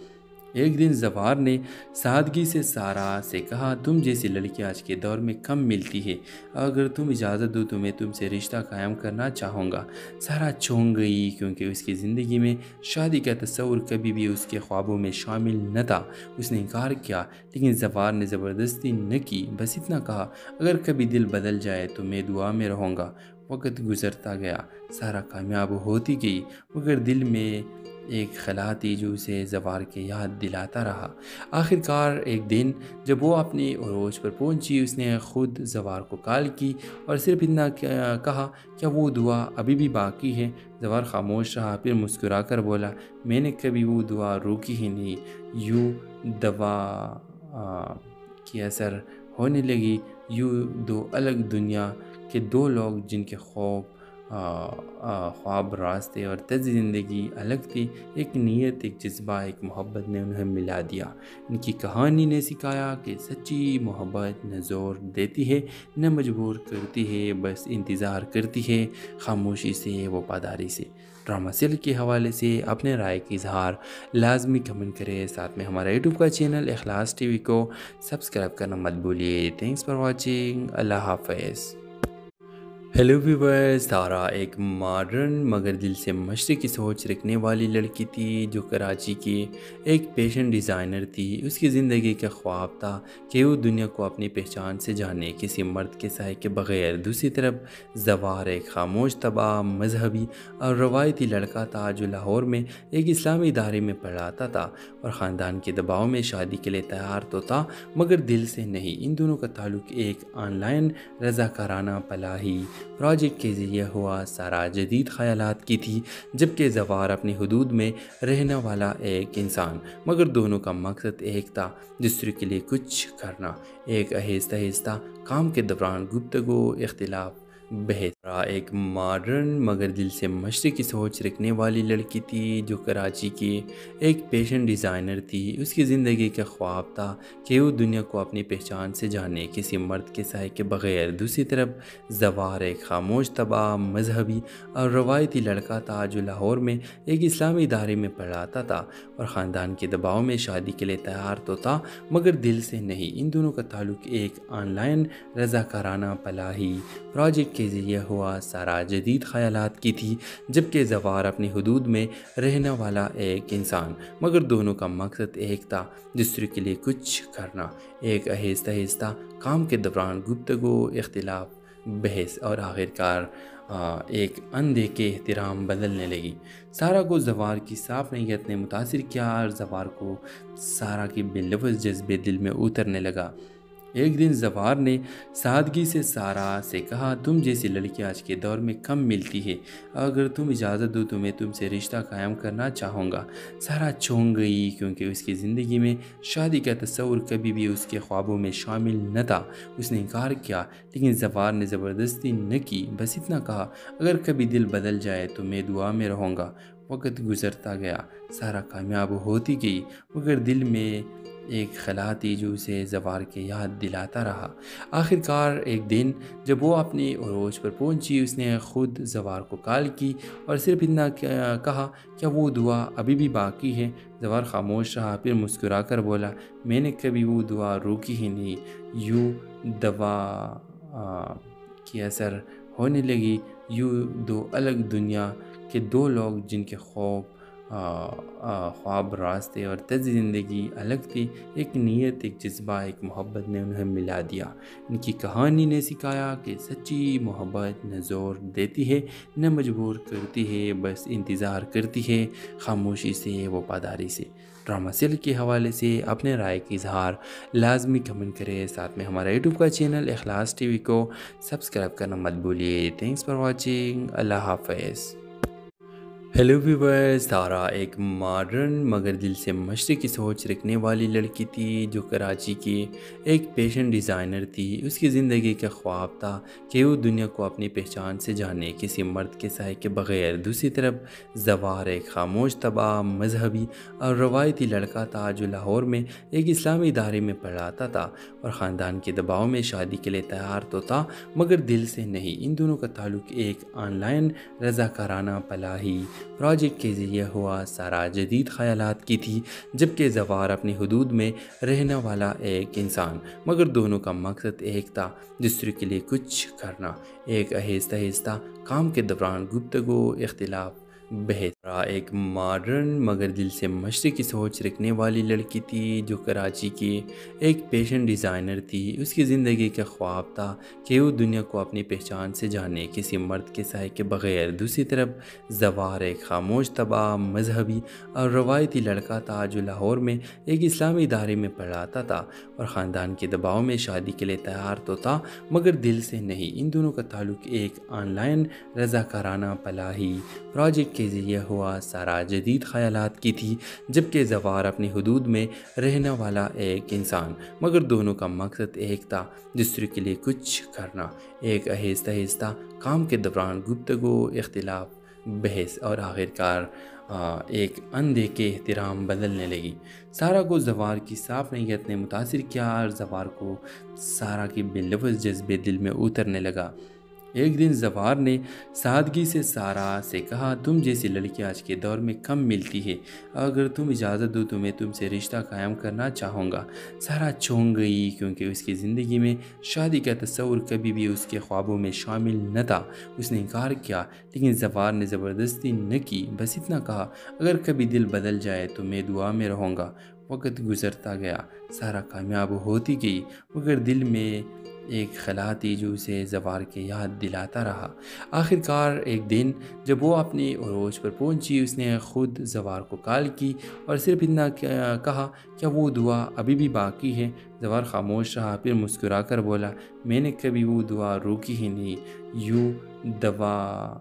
ایک دن زوار نے سادگی سے سارا سے کہا، تم جیسی لڑکی آج کے دور میں کم ملتی ہے، اگر تم اجازت دو تو میں تم سے رشتہ قائم کرنا چاہوں گا۔ سارا چونک گئی کیونکہ اس کی زندگی میں شادی کا تصور کبھی بھی اس کے خوابوں میں شامل نہ تھا۔ اس نے انکار کیا لیکن زوار نے زبردستی نہ کی، بس اتنا کہا، اگر کبھی دل بدل جائے تو میں دعا میں رہوں گا۔ وقت گزرتا گیا، سارا کامیاب ہوتی گئی مگر دل میں ایک خلا تھی جو اسے زوار کے یاد دلاتا رہا۔ آخرکار ایک دن جب وہ اپنی عروج پر پہنچی، اس نے خود زوار کو کال کی اور صرف اتنا کہا، کیا وہ دعا ابھی بھی باقی ہے؟ زوار خاموش رہا، پھر مسکرا کر بولا، میں نے کبھی وہ دعا روکی ہی نہیں۔ یوں دوا کی اثر ہونے لگی، یوں دو الگ دنیا کے دو لوگ جن کے خواب، راستے اور طرز زندگی الگ تھی، ایک نیت، ایک جذبہ، ایک محبت نے انہیں ملا دیا۔ ان کی کہانی نے سکھایا کہ سچی محبت نہ زور دیتی ہے نہ مجبور کرتی ہے، بس انتظار کرتی ہے، خاموشی سے، وفاداری سے۔ ڈرامہ سیل کے حوالے سے اپنے رائے کی اظہار لازمی کمنٹ کریں، ساتھ میں ہمارا یوٹیوب کا چینل اخلاص ٹی وی کو سبسکرائب کرنا مت بھولیے۔ تھینکس فار واچنگ، اللہ حافظ۔ ہیلو ویورز، سارا ایک ماڈرن مگر دل سے مشرقی سوچ رکھنے والی لڑکی تھی جو کراچی کی ایک پیشن ڈیزائنر تھی۔ اس کی زندگی کا خواب تھا کہ وہ دنیا کو اپنی پہچان سے جانے، کسی مرد کے سائے کے بغیر۔ دوسری طرف زوار ایک خاموش، تباہ، مذہبی اور روایتی لڑکا تھا جو لاہور میں ایک اسلامی ادارے میں پڑھاتا تھا اور خاندان کے دباؤ میں شادی کے لیے تیار تو تھا مگر دل سے نہیں۔ ان دونوں کا تعلق ایک آن لائن رضاکارانہ فلاحی پروجیکٹ کے ذریعے ہوا۔ سارا جدید خیالات کی تھی جبکہ زوار اپنی حدود میں رہنے والا ایک انسان، مگر دونوں کا مقصد ایک تھا، دوسرے کے لیے کچھ کرنا۔ ایک آہستہ آہستہ کام کے دوران گفتگو، اختلاف، بحث۔ ایک ماڈرن مگر دل سے مشرقی سوچ رکھنے والی لڑکی تھی جو کراچی کی ایک پیشن ڈیزائنر تھی۔ اس کی زندگی کا خواب تھا کہ وہ دنیا کو اپنی پہچان سے جانے، کسی مرد کے سائے کے بغیر۔ دوسری طرف زوار ایک خاموش، تباہ، مذہبی اور روایتی لڑکا تھا جو لاہور میں ایک اسلامی ادارے میں پڑھاتا تھا اور خاندان کے دباؤ میں شادی کے لیے تیار تو تھا مگر دل سے نہیں۔ ان دونوں کا تعلق ایک آن لائن رضاکارانہ فلاحی پروجیکٹ کے ذریعے ہوا۔ سارا جدید خیالات کی تھی جبکہ زوار اپنی حدود میں رہنے والا ایک انسان، مگر دونوں کا مقصد ایک تھا، دوسرے کے لیے کچھ کرنا۔ ایک آہستہ آہستہ کام کے دوران گفتگو، اختلاف، بحث اور آخرکار ایک اندھے احترام بدلنے لگی۔ سارا کو زوار کی صاف نیت نے متاثر کیا اور زوار کو سارا کی بے لفظ جذبے دل میں اترنے لگا۔ ایک دن زوار نے سادگی سے سارا سے کہا، تم جیسی لڑکی آج کے دور میں کم ملتی ہے، اگر تم اجازت دو تو میں تم سے رشتہ قائم کرنا چاہوں گا۔ سارا چونک گئی کیونکہ اس کی زندگی میں شادی کا تصور کبھی بھی اس کے خوابوں میں شامل نہ تھا۔ اس نے انکار کیا، لیکن زوار نے زبردستی نہ کی، بس اتنا کہا، اگر کبھی دل بدل جائے تو میں دعا میں رہوں گا۔ وقت گزرتا گیا، سارا کامیاب ہوتی گئی، مگر دل میں ایک خلا تھی جو اسے زوار کی یاد دلاتا رہا۔ آخر کار ایک دن جب وہ اپنی عروج پر پہنچی، اس نے خود زوار کو کال کی اور صرف اتنا کہا، کیا وہ دعا ابھی بھی باقی ہے؟ زوار خاموش رہا، پھر مسکرا کر بولا، میں نے کبھی وہ دعا روکی ہی نہیں۔ یوں دوا کی اثر ہونے لگی، یوں دو الگ دنیا کے دو لوگ جن کے خواب، راستے اور طرز زندگی الگ تھی، ایک نیت، ایک جذبہ، ایک محبت نے انہیں ملا دیا۔ ان کی کہانی نے سکھایا کہ سچی محبت نہ زور دیتی ہے نہ مجبور کرتی ہے، بس انتظار کرتی ہے، خاموشی سے، وفاداری سے۔ ڈرامہ سیل کے حوالے سے اپنے رائے کی اظہار لازمی کمنٹ کریں، ساتھ میں ہمارا یوٹیوب کا چینل اخلاص ٹی وی کو سبسکرائب کرنا مت بھولیے۔ تھینکس فار واچنگ، اللہ حافظ۔ ہیلو ویورز، تارا ایک ماڈرن مگر دل سے مشرقی سوچ رکھنے والی لڑکی تھی جو کراچی کی ایک فیشن ڈیزائنر تھی۔ اس کی زندگی کا خواب تھا کہ وہ دنیا کو اپنی پہچان سے جانے، کسی مرد کے سائے کے بغیر۔ دوسری طرف زوار ایک خاموش، تباہ، مذہبی اور روایتی لڑکا تھا جو لاہور میں ایک اسلامی ادارے میں پڑھاتا تھا اور خاندان کے دباؤ میں شادی کے لیے تیار تو تھا مگر دل سے نہیں۔ ان دونوں کا تعلق ایک آن لائن رضاکارانہ فلاحی پروجیکٹ کے ذریعے ہوا۔ سارا جدید خیالات کی تھی، جبکہ زوار اپنی حدود میں رہنے والا ایک انسان، مگر دونوں کا مقصد ایک تھا، دوسرے کے لیے کچھ کرنا۔ ایک آہستہ آہستہ کام کے دوران گفتگو، اختلاف، بحث۔ ایک ماڈرن مگر دل سے مشرقی سوچ رکھنے والی لڑکی تھی جو کراچی کی ایک فیشن ڈیزائنر تھی۔ اس کی زندگی کا خواب تھا کہ وہ دنیا کو اپنی پہچان سے جانے، کسی مرد کے سائے کے بغیر۔ دوسری طرف زوار ایک خاموش، تباہ، مذہبی اور روایتی لڑکا تھا جو لاہور میں ایک اسلامی ادارے میں پڑھاتا تھا اور خاندان کے دباؤ میں شادی کے لیے تیار تو تھا مگر دل سے نہیں۔ ان دونوں کا تعلق ایک آن لائن رضاکارانہ فلاحی پروجیکٹ کے ذریعے ہوا۔ سارا جدید خیالات کی تھی، جبکہ زوار اپنی حدود میں رہنے والا ایک انسان، مگر دونوں کا مقصد ایک تھا، دوسرے کے لیے کچھ کرنا۔ ایک آہستہ آہستہ کام کے دوران گفتگو، اختلاف، بحث اور آخرکار ایک اندیکھے احترام بدلنے لگی۔ سارا کو زوار کی صاف نیت نے متاثر کیا اور زوار کو سارا کی بے لفظ جذبے دل میں اترنے لگا۔ ایک دن زوار نے سادگی سے سارا سے کہا، تم جیسی لڑکی آج کے دور میں کم ملتی ہے، اگر تم اجازت دو تو میں تم سے رشتہ قائم کرنا چاہوں گا۔ سارا چونک گئی کیونکہ اس کی زندگی میں شادی کا تصور کبھی بھی اس کے خوابوں میں شامل نہ تھا۔ اس نے انکار کیا، لیکن زوار نے زبردستی نہ کی، بس اتنا کہا، اگر کبھی دل بدل جائے تو میں دعا میں رہوں گا۔ وقت گزرتا گیا، سارا کامیاب ہوتی گئی، مگر دل میں ایک خلا تھی جو اسے زوار کی یاد دلاتا رہا۔ آخر کار ایک دن جب وہ اپنی عروج پر پہنچی، اس نے خود زوار کو کال کی اور صرف اتنا کہا، کیا وہ دعا ابھی بھی باقی ہے؟ زوار خاموش رہا، پھر مسکرا کر بولا، میں نے کبھی وہ دعا روکی ہی نہیں۔ یوں دوا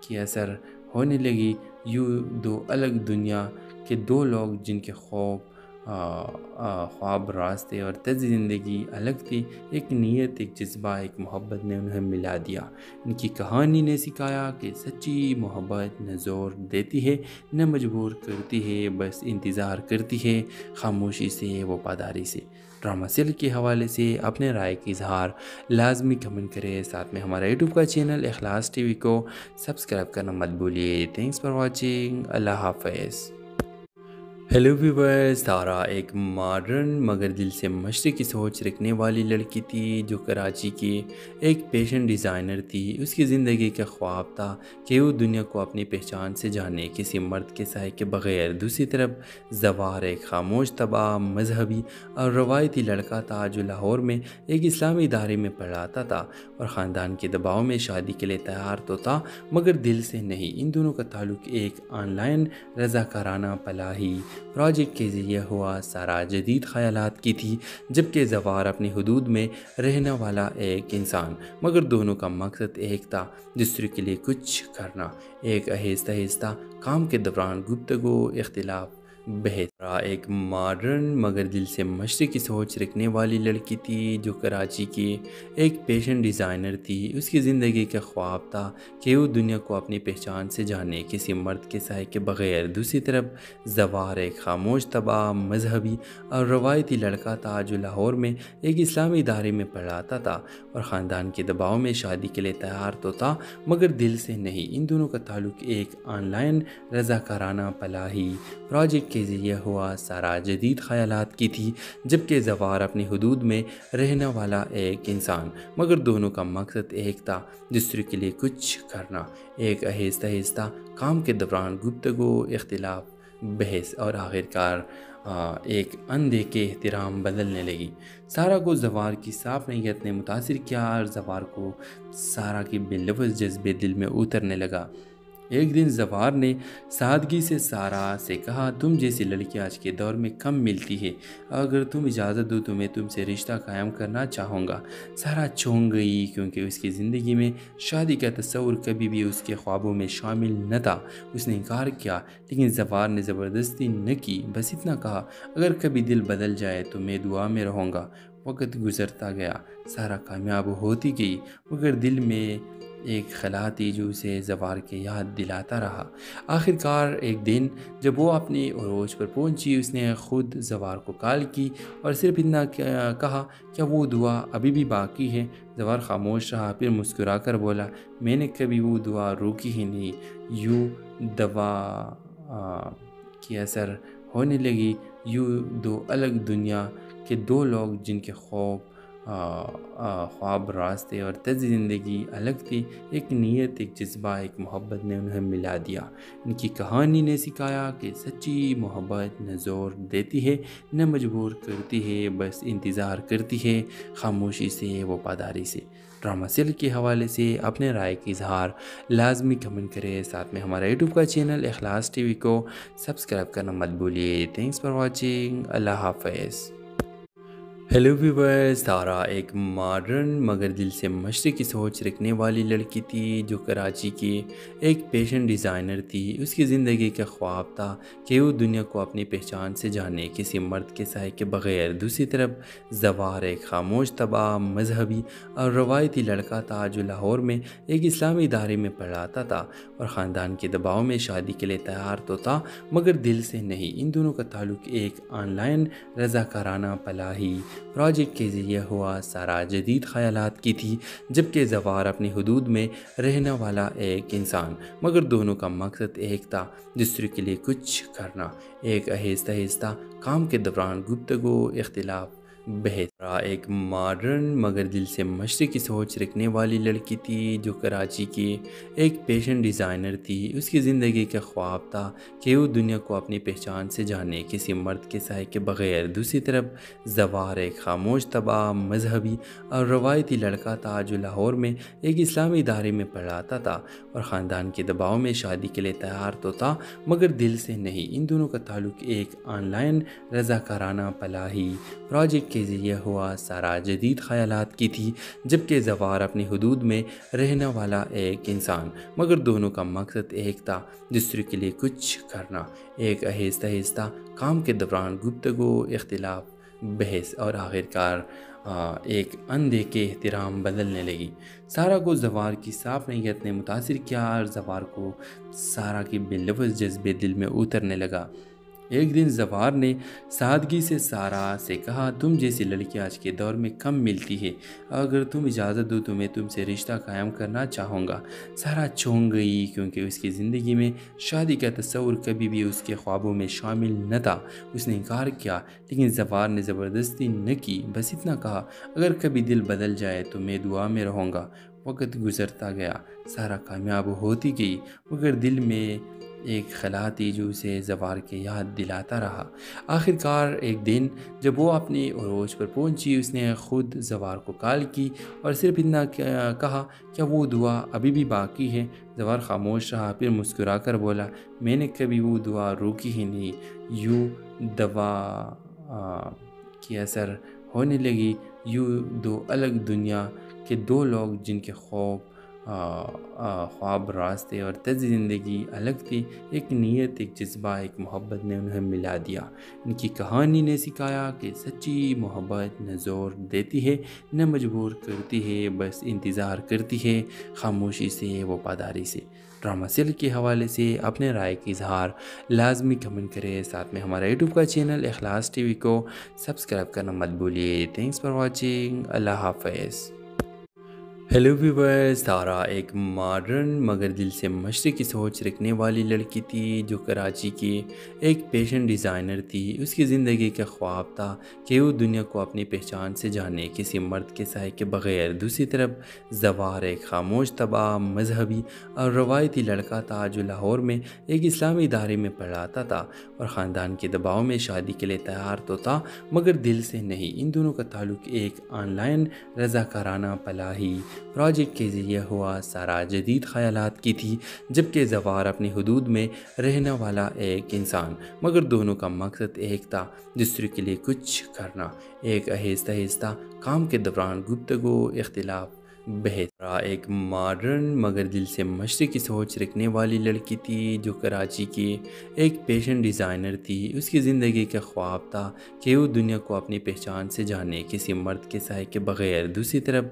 کی اثر ہونے لگی، یوں دو الگ دنیا کے دو لوگ جن کے خواب، راستے اور طرز زندگی الگ تھی، ایک نیت، ایک جذبہ، ایک محبت نے انہیں ملا دیا۔ ان کی کہانی نے سکھایا کہ سچی محبت نہ زور دیتی ہے نہ مجبور کرتی ہے، بس انتظار کرتی ہے، خاموشی سے، وفاداری سے۔ ڈرامہ سیل کے حوالے سے اپنے رائے کی اظہار لازمی کمنٹ کریں، ساتھ میں ہمارا یوٹیوب کا چینل اخلاص ٹی وی کو سبسکرائب کرنا مت بھولیے۔ تھینکس فار واچنگ، اللہ حافظ۔ ہیلو ویورز، تارا ایک ماڈرن مگر دل سے مشرقی سوچ رکھنے والی لڑکی تھی جو کراچی کی ایک فیشن ڈیزائنر تھی۔ اس کی زندگی کا خواب تھا کہ وہ دنیا کو اپنی پہچان سے جانے، کسی مرد کے سائے کے بغیر۔ دوسری طرف زوار ایک خاموش، تباہ، مذہبی اور روایتی لڑکا تھا جو لاہور میں ایک اسلامی ادارے میں پڑھاتا تھا اور خاندان کے دباؤ میں شادی کے لیے تیار تو تھا مگر دل سے نہیں۔ ان دونوں کا تعلق ایک آن لائن رضاکارانہ فلاحی پروجیکٹ کے ذریعے ہوا سارا جدید خیالات کی تھی، جبکہ زوار اپنی حدود میں رہنے والا ایک انسان، مگر دونوں کا مقصد ایک تھا، دوسرے کے لیے کچھ کرنا۔ ایک آہستہ آہستہ کام کے دوران گفتگو، اختلاف، بحث۔ ایک ماڈرن مگر دل سے مشرقی سوچ رکھنے والی لڑکی تھی جو کراچی کی ایک پیشن ڈیزائنر تھی۔ اس کی زندگی کا خواب تھا کہ وہ دنیا کو اپنی پہچان سے جانے، کسی مرد کے سائے کے بغیر۔ دوسری طرف زوار ایک خاموش طبع، مذہبی اور روایتی لڑکا تھا جو لاہور میں ایک اسلامی ادارے میں پڑھاتا تھا اور خاندان کے دباؤ میں شادی کے لیے تیار تو تھا مگر دل سے نہیں۔ ان دونوں کا تعلق ایک آن لائن رضاکارانہ پلاہی پروجیکٹ کے ذریعے ہوا سارا جدید خیالات کی تھی، جبکہ زوار اپنی حدود میں رہنے والا ایک انسان، مگر دونوں کا مقصد ایک تھا، دوسرے کے لیے کچھ کرنا۔ ایک آہستہ آہستہ کام کے دوران گفتگو، اختلاف، بحث اور آخرکار ایک اندھے احترام بدلنے لگی۔ سارا کو زوار کی صاف نیت نے متاثر کیا اور زوار کو سارا کی بے لفظ جذبے دل میں اترنے لگا۔ ایک دن زوار نے سادگی سے سارا سے کہا، تم جیسی لڑکی آج کے دور میں کم ملتی ہے، اگر تم اجازت دو تو میں تم سے رشتہ قائم کرنا چاہوں گا۔ سارا چونک گئی کیونکہ اس کی زندگی میں شادی کا تصور کبھی بھی اس کے خوابوں میں شامل نہ تھا۔ اس نے انکار کیا لیکن زوار نے زبردستی نہ کی، بس اتنا کہا، اگر کبھی دل بدل جائے تو میں دعا میں رہوں گا۔ وقت گزرتا گیا، سارا کامیاب ہوتی گئی مگر دل میں ایک خلا تھی جو اسے زوار کے یاد دلاتا رہا۔ آخرکار ایک دن جب وہ اپنی عروج پر پہنچی، اس نے خود زوار کو کال کی اور صرف اتنا کہا، کیا وہ دعا ابھی بھی باقی ہے؟ زوار خاموش رہا، پھر مسکرا کر بولا، میں نے کبھی وہ دعا روکی ہی نہیں۔ یوں دوا کی اثر ہونے لگی، یوں دو الگ دنیا کے دو لوگ جن کے خواب، راستے اور طرز زندگی الگ تھی، ایک نیت، ایک جذبہ، ایک محبت نے انہیں ملا دیا۔ ان کی کہانی نے سکھایا کہ سچی محبت نہ زور دیتی ہے نہ مجبور کرتی ہے، بس انتظار کرتی ہے، خاموشی سے، وفاداری سے۔ ڈرامہ سیل کے حوالے سے اپنے رائے کی اظہار لازمی کمنٹ کریں، ساتھ میں ہمارا یوٹیوب کا چینل اخلاص ٹی وی کو سبسکرائب کرنا مت بھولیے۔ تھینکس فار واچنگ، اللہ حافظ۔ ہیلو ویورز، سارا ایک ماڈرن مگر دل سے مشرقی سوچ رکھنے والی لڑکی تھی جو کراچی کی ایک پیشن ڈیزائنر تھی۔ اس کی زندگی کا خواب تھا کہ وہ دنیا کو اپنی پہچان سے جانے، کسی مرد کے سائے کے بغیر۔ دوسری طرف زوار ایک خاموش طبع، مذہبی اور روایتی لڑکا تھا جو لاہور میں ایک اسلامی ادارے میں پڑھاتا تھا اور خاندان کے دباؤ میں شادی کے لیے تیار تو تھا مگر دل سے نہیں۔ ان دونوں کا تعلق ایک آن لائن رضاکارانہ پلاہی پروجیکٹ کے ذریعے ہوا سارا جدید خیالات کی تھی، جبکہ زوار اپنی حدود میں رہنے والا ایک انسان، مگر دونوں کا مقصد ایک تھا، دوسرے کے لیے کچھ کرنا۔ ایک آہستہ آہستہ کام کے دوران گفتگو، اختلاف، بحث۔ ایک ماڈرن مگر دل سے مشرقی سوچ رکھنے والی لڑکی تھی جو کراچی کی ایک پیشن ڈیزائنر تھی۔ اس کی زندگی کا خواب تھا کہ وہ دنیا کو اپنی پہچان سے جانے، کسی مرد کے سائے کے بغیر۔ دوسری طرف زوار ایک خاموش طبع، مذہبی اور روایتی لڑکا تھا جو لاہور میں ایک اسلامی ادارے میں پڑھاتا تھا اور خاندان کے دباؤ میں شادی کے لیے تیار تو تھا مگر دل سے نہیں۔ ان دونوں کا تعلق ایک آن لائن رضاکارانہ پلاہی پروجیکٹ کے ذریعے ہوا سارا جدید خیالات کی تھی، جبکہ زوار اپنی حدود میں رہنے والا ایک انسان، مگر دونوں کا مقصد ایک تھا، دوسرے کے لیے کچھ کرنا۔ ایک آہستہ آہستہ کام کے دوران گفتگو، اختلاف، بحث اور آخرکار ایک اندھے احترام بدلنے لگی۔ سارا کو زوار کی صاف نیت نے متاثر کیا اور زوار کو سارا کی بے لفظ جذبے دل میں اترنے لگا۔ ایک دن زوار نے سادگی سے سارا سے کہا، تم جیسی لڑکی آج کے دور میں کم ملتی ہے، اگر تم اجازت دو تو میں تم سے رشتہ قائم کرنا چاہوں گا۔ سارا چونک گئی کیونکہ اس کی زندگی میں شادی کا تصور کبھی بھی اس کے خوابوں میں شامل نہ تھا۔ اس نے انکار کیا لیکن زوار نے زبردستی نہ کی، بس اتنا کہا، اگر کبھی دل بدل جائے تو میں دعا میں رہوں گا۔ وقت گزرتا گیا، سارا کامیاب ہوتی گئی مگر دل میں ایک خلا تھی جو اسے زوار کی یاد دلاتا رہا۔ آخر کار ایک دن جب وہ اپنی عروج پر پہنچی، اس نے خود زوار کو کال کی اور صرف اتنا کہا، کیا وہ دعا ابھی بھی باقی ہے؟ زوار خاموش رہا، پھر مسکرا کر بولا، میں نے کبھی وہ دعا روکی ہی نہیں۔ یوں دوا کی اثر ہونے لگی، یوں دو الگ دنیا کے دو لوگ جن کے خواب، راستے اور طرز زندگی الگ تھی، ایک نیت، ایک جذبہ، ایک محبت نے انہیں ملا دیا۔ ان کی کہانی نے سکھایا کہ سچی محبت نہ زور دیتی ہے نہ مجبور کرتی ہے، بس انتظار کرتی ہے، خاموشی سے، وفاداری سے۔ ڈرامہ سیل کے حوالے سے اپنے رائے کی اظہار لازمی کمنٹ کریں، ساتھ میں ہمارا یوٹیوب کا چینل اخلاص ٹی وی کو سبسکرائب کرنا مت بھولیے۔ تھینکس فار واچنگ، اللہ حافظ۔ ہیلو ویورز، تارا ایک ماڈرن مگر دل سے مشرقی سوچ رکھنے والی لڑکی تھی جو کراچی کی ایک فیشن ڈیزائنر تھی۔ اس کی زندگی کا خواب تھا کہ وہ دنیا کو اپنی پہچان سے جانے، کسی مرد کے سائے کے بغیر۔ دوسری طرف زوار ایک خاموش، تباہ، مذہبی اور روایتی لڑکا تھا جو لاہور میں ایک اسلامی ادارے میں پڑھاتا تھا اور خاندان کے دباؤ میں شادی کے لیے تیار تو تھا مگر دل سے نہیں۔ ان دونوں کا تعلق ایک آن لائن رضاکارانہ فلاحی پروجیکٹ کے ذریعے ہوا۔ سارا جدید خیالات کی تھی، جبکہ زوار اپنی حدود میں رہنے والا ایک انسان، مگر دونوں کا مقصد ایک تھا، دوسرے کے لیے کچھ کرنا۔ ایک آہستہ آہستہ کام کے دوران گفتگو، اختلاف، بحث۔ ایک ماڈرن مگر دل سے مشرقی سوچ رکھنے والی لڑکی تھی جو کراچی کی ایک فیشن ڈیزائنر تھی۔ اس کی زندگی کا خواب تھا کہ وہ دنیا کو اپنی پہچان سے جانے، کسی مرد کے سائے کے بغیر۔ دوسری طرف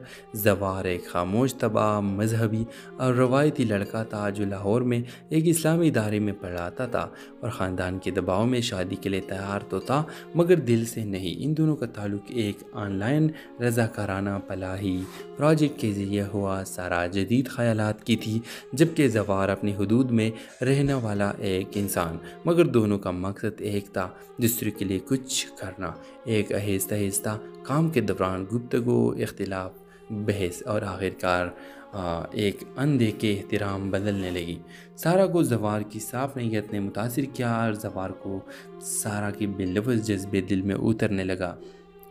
زوار ایک خاموش، تباہ، مذہبی اور روایتی لڑکا تھا جو لاہور میں ایک اسلامی ادارے میں پڑھاتا تھا اور خاندان کے دباؤ میں شادی کے لیے تیار تو تھا مگر دل سے نہیں۔ ان دونوں کا تعلق ایک آن لائن رضاکارانہ فلاحی پروجیکٹ کے ذریعے ہوا۔ سارا جدید خیالات کی تھی، جبکہ زوار اپنی حدود میں رہنے والا ایک انسان، مگر دونوں کا مقصد ایک تھا، دوسرے کے لیے کچھ کرنا۔ ایک آہستہ آہستہ کام کے دوران گفتگو، اختلاف، بحث اور آخرکار ایک اندیکھے احترام بدلنے لگی۔ سارا کو زوار کی صاف نیت نے متاثر کیا اور زوار کو سارا کی بے لفظ جذبے دل میں اترنے لگا۔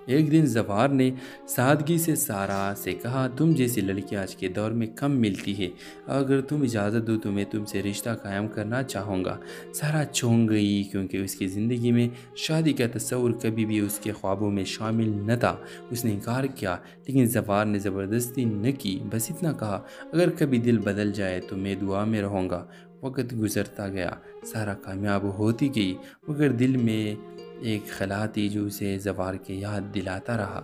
ایک دن زوار نے سادگی سے سارا سے کہا، تم جیسی لڑکی آج کے دور میں کم ملتی ہے، اگر تم اجازت دو تو میں تم سے رشتہ قائم کرنا چاہوں گا۔ سارا چونک گئی کیونکہ اس کی زندگی میں شادی کا تصور کبھی بھی اس کے خوابوں میں شامل نہ تھا۔ اس نے انکار کیا، لیکن زوار نے زبردستی نہ کی، بس اتنا کہا، اگر کبھی دل بدل جائے تو میں دعا میں رہوں گا۔ وقت گزرتا گیا، سارا کامیاب ہوتی گئی، مگر دل میں ایک خلا تھی جو اسے زوار کی یاد دلاتا رہا۔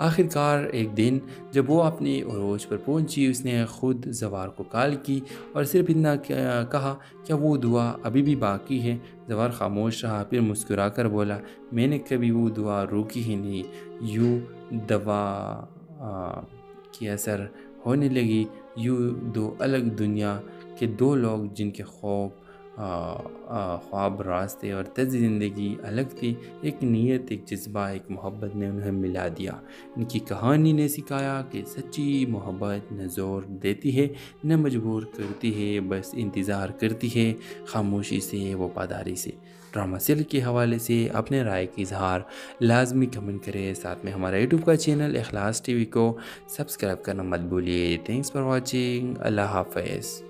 آخر کار ایک دن جب وہ اپنی عروج پر پہنچی، اس نے خود زوار کو کال کی اور صرف اتنا کہا، کیا وہ دعا ابھی بھی باقی ہے؟ زوار خاموش رہا، پھر مسکرا کر بولا، میں نے کبھی وہ دعا روکی ہی نہیں۔ یوں دوا کی اثر ہونے لگی، یوں دو الگ دنیا کے دو لوگ جن کے خواب، راستے اور طرز زندگی الگ تھی، ایک نیت، ایک جذبہ، ایک محبت نے انہیں ملا دیا۔ ان کی کہانی نے سکھایا کہ سچی محبت نہ زور دیتی ہے نہ مجبور کرتی ہے، بس انتظار کرتی ہے، خاموشی سے، وفاداری سے۔ ڈرامہ سیل کے حوالے سے اپنے رائے کی اظہار لازمی کمنٹ کریں، ساتھ میں ہمارا یوٹیوب کا چینل اخلاص ٹی وی کو سبسکرائب کرنا مت بھولیے۔ تھینکس فار واچنگ، اللہ حافظ۔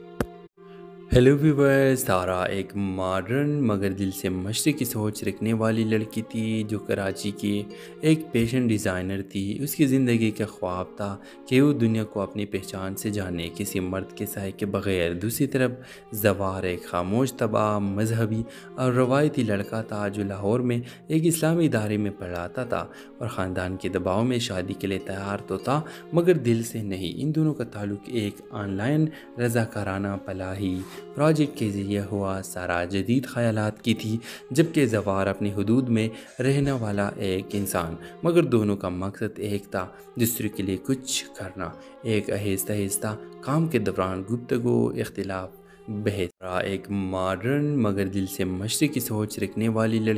ہیلو ویورز، تارا ایک ماڈرن مگر دل سے مشرقی سوچ رکھنے والی لڑکی تھی جو کراچی کی ایک فیشن ڈیزائنر تھی۔ اس کی زندگی کا خواب تھا کہ وہ دنیا کو اپنی پہچان سے جانے، کسی مرد کے سائے کے بغیر۔ دوسری طرف زوار ایک خاموش، تباہ، مذہبی اور روایتی لڑکا تھا جو لاہور میں ایک اسلامی ادارے میں پڑھاتا تھا اور خاندان کے دباؤ میں شادی کے لیے تیار تو تھا مگر دل سے نہیں۔ ان دونوں کا تعلق ایک آن لائن رضاکارانہ فلاحی پروجیکٹ کے ذریعے ہوا۔ سارا جدید خیالات کی تھی، جبکہ زوار اپنی حدود میں رہنے والا ایک انسان، مگر دونوں کا مقصد ایک تھا، دوسرے کے لیے کچھ کرنا۔ ایک آہستہ آہستہ کام کے دوران گفتگو، اختلاف، بحث۔ ایک ماڈرن مگر دل سے مشرقی سوچ رکھنے والی لڑکی